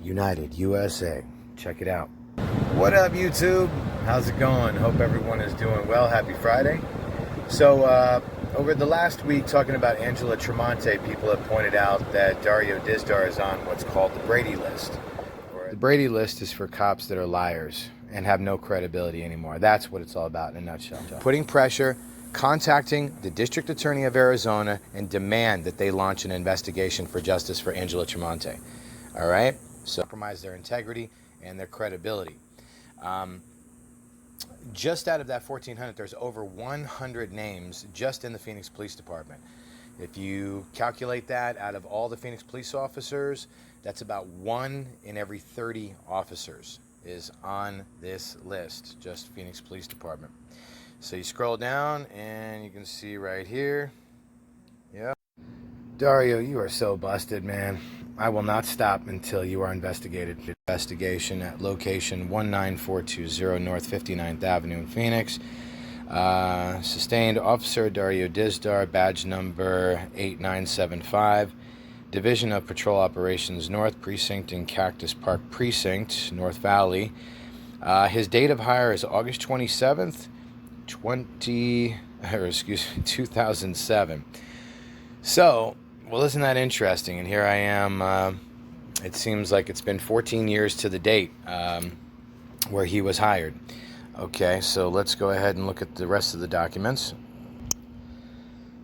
United USA. Check it out. What up, YouTube? How's it going? Hope everyone is doing well. Happy Friday. So, over the last week, talking about Angela Tramonte, people have pointed out that Dario Dizdar is on what's called the Brady list. The Brady list is for cops that are liars and have no credibility anymore. That's what it's all about in a nutshell. Putting pressure, contacting the District Attorney of Arizona and demand that they launch an investigation for justice for Angela Tramonte. All right? So compromise their integrity and their credibility. Just out of that 1,400, there's over 100 names just in the Phoenix Police Department. If you calculate that out of all the Phoenix police officers, that's about 1 in every 30 officers is on this list, just Phoenix Police Department. So you scroll down and you can see right here. Yeah. Dario, you are so busted, man. I will not stop until you are investigated. Investigation at location 19420 North 59th Avenue in Phoenix. Sustained Officer Dario Dizdar, badge number 8975. Division of Patrol Operations North Precinct in Cactus Park Precinct, North Valley. His date of hire is August 27th, 2007. So, well, isn't that interesting? And here I am. It seems like it's been 14 years to the date where he was hired. Okay, so let's go ahead and look at the rest of the documents.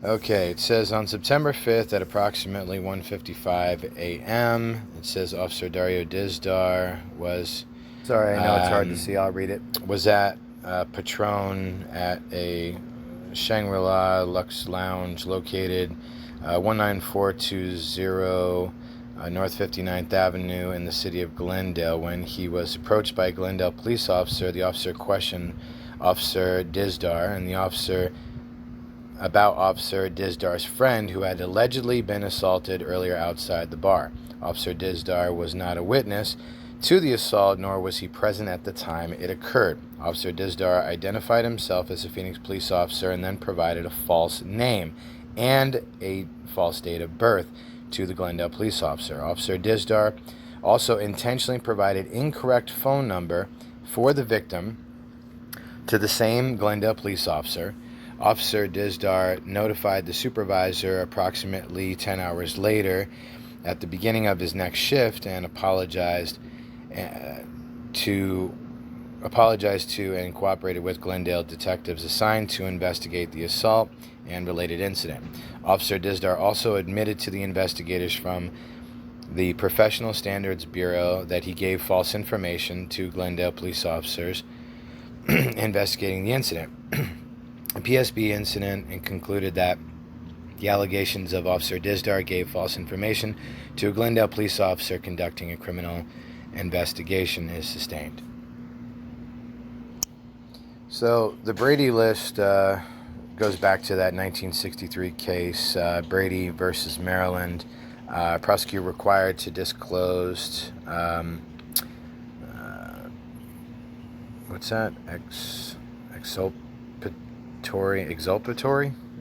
Okay, it says on September 5th at approximately 1:55 a.m., it says Officer Dario Dizdar was... Sorry, I know it's hard to see. I'll read it. Was at Patron at a Shangri-La Lux Lounge located 19420 North 59th Avenue in the city of Glendale when he was approached by a Glendale police officer. The officer questioned Officer Dizdar and the officer about Officer Dizdar's friend who had allegedly been assaulted earlier outside the bar. Officer Dizdar was not a witness to the assault, nor was he present at the time it occurred. Officer Dizdar identified himself as a Phoenix police officer and then provided a false name and a false date of birth to the Glendale police officer. Officer Dizdar also intentionally provided incorrect phone number for the victim to the same Glendale police officer. Officer Dizdar notified the supervisor approximately 10 hours later at the beginning of his next shift and apologized to and cooperated with Glendale detectives assigned to investigate the assault and related incident. Officer Dizdar also admitted to the investigators from the Professional Standards Bureau that he gave false information to Glendale police officers investigating the incident. A PSB incident and concluded that the allegations of Officer Dizdar gave false information to a Glendale police officer conducting a criminal investigation is sustained. So the Brady list goes back to that 1963 case, Brady versus Maryland. Prosecutor required to disclose what's that? Exculpatory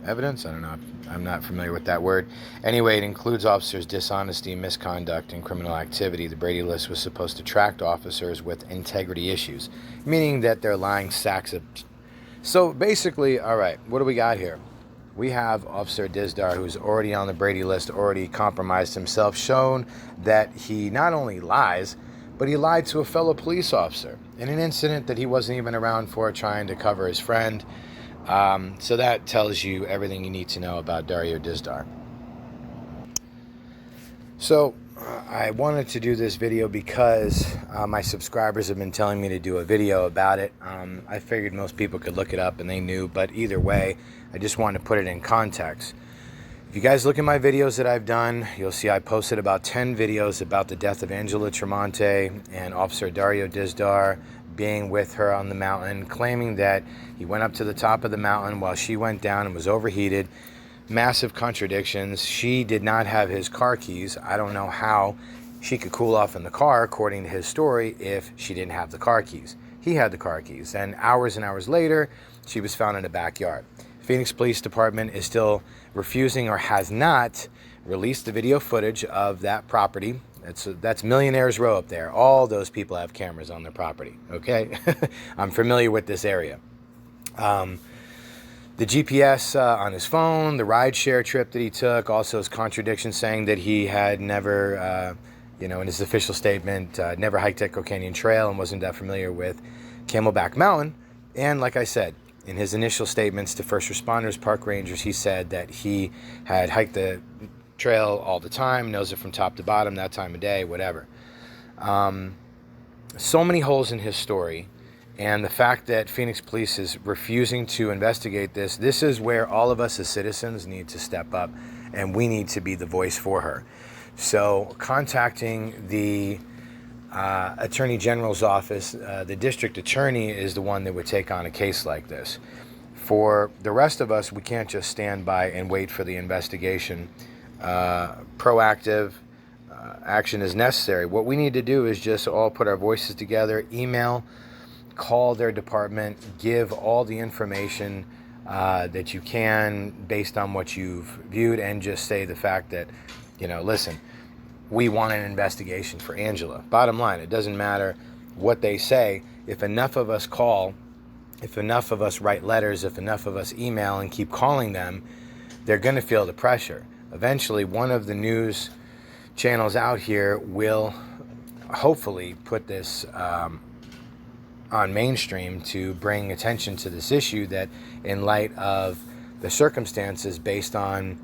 evidence? I don't know. I'm not familiar with that word. Anyway, it includes officers' dishonesty, misconduct, and criminal activity. The Brady list was supposed to track officers with integrity issues, meaning that they're lying sacks of... So basically, all right, what do we got here? We have Officer Dizdar, who's already on the Brady list, already compromised himself, shown that he not only lies, but he lied to a fellow police officer in an incident that he wasn't even around for, trying to cover his friend. So that tells you everything you need to know about Dario Dizdar. So I wanted to do this video because my subscribers have been telling me to do a video about it. I figured most people could look it up and they knew, but either way, I just wanted to put it in context. If you guys look at my videos that I've done, you'll see I posted about 10 videos about the death of Angela Tramonte and Officer Dario Dizdar being with her on the mountain, claiming that he went up to the top of the mountain while she went down and was overheated. Massive contradictions. She did not have his car keys. I don't know how she could cool off in the car, according to his story, if she didn't have the car keys. He had the car keys. And hours later, she was found in a backyard. Phoenix Police Department is still refusing or has not released the video footage of that property That's Millionaires Row up there. All those people have cameras on their property. Okay, I'm familiar with this area. The GPS on his phone, the rideshare trip that he took, also his contradiction saying that he had never, in his official statement, never hiked Echo Canyon Trail and wasn't that familiar with Camelback Mountain. And like I said, in his initial statements to first responders, park rangers, he said that he had hiked the trail all the time, knows it from top to bottom, that time of day, whatever. So many holes in his story. And the fact that Phoenix Police is refusing to investigate this is where all of us as citizens need to step up, and we need to be the voice for her. So contacting the Attorney General's office, the district attorney is the one that would take on a case like this. For the rest of us, we can't just stand by and wait for the investigation. Proactive action is necessary. What we need to do is just all put our voices together, email, call their department, give all the information that you can based on what you've viewed, and just say the fact that, listen, we want an investigation for Angela. Bottom line, it doesn't matter what they say. If enough of us call, if enough of us write letters, if enough of us email and keep calling them, they're going to feel the pressure. Eventually, one of the news channels out here will hopefully put this on mainstream to bring attention to this issue, that in light of the circumstances based on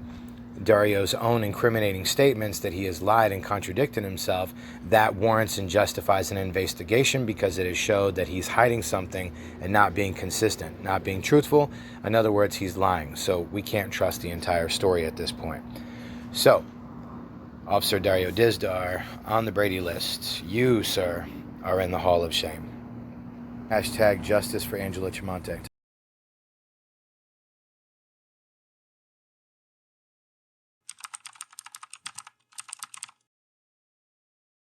Dario's own incriminating statements that he has lied and contradicted himself, that warrants and justifies an investigation, because it has showed that he's hiding something and not being consistent, not being truthful. In other words, he's lying. So we can't trust the entire story at this point. So, Officer DARIO DIZDAR on the Brady list. You, sir, are in the Hall of Shame. # Justice for Angela Tramonte.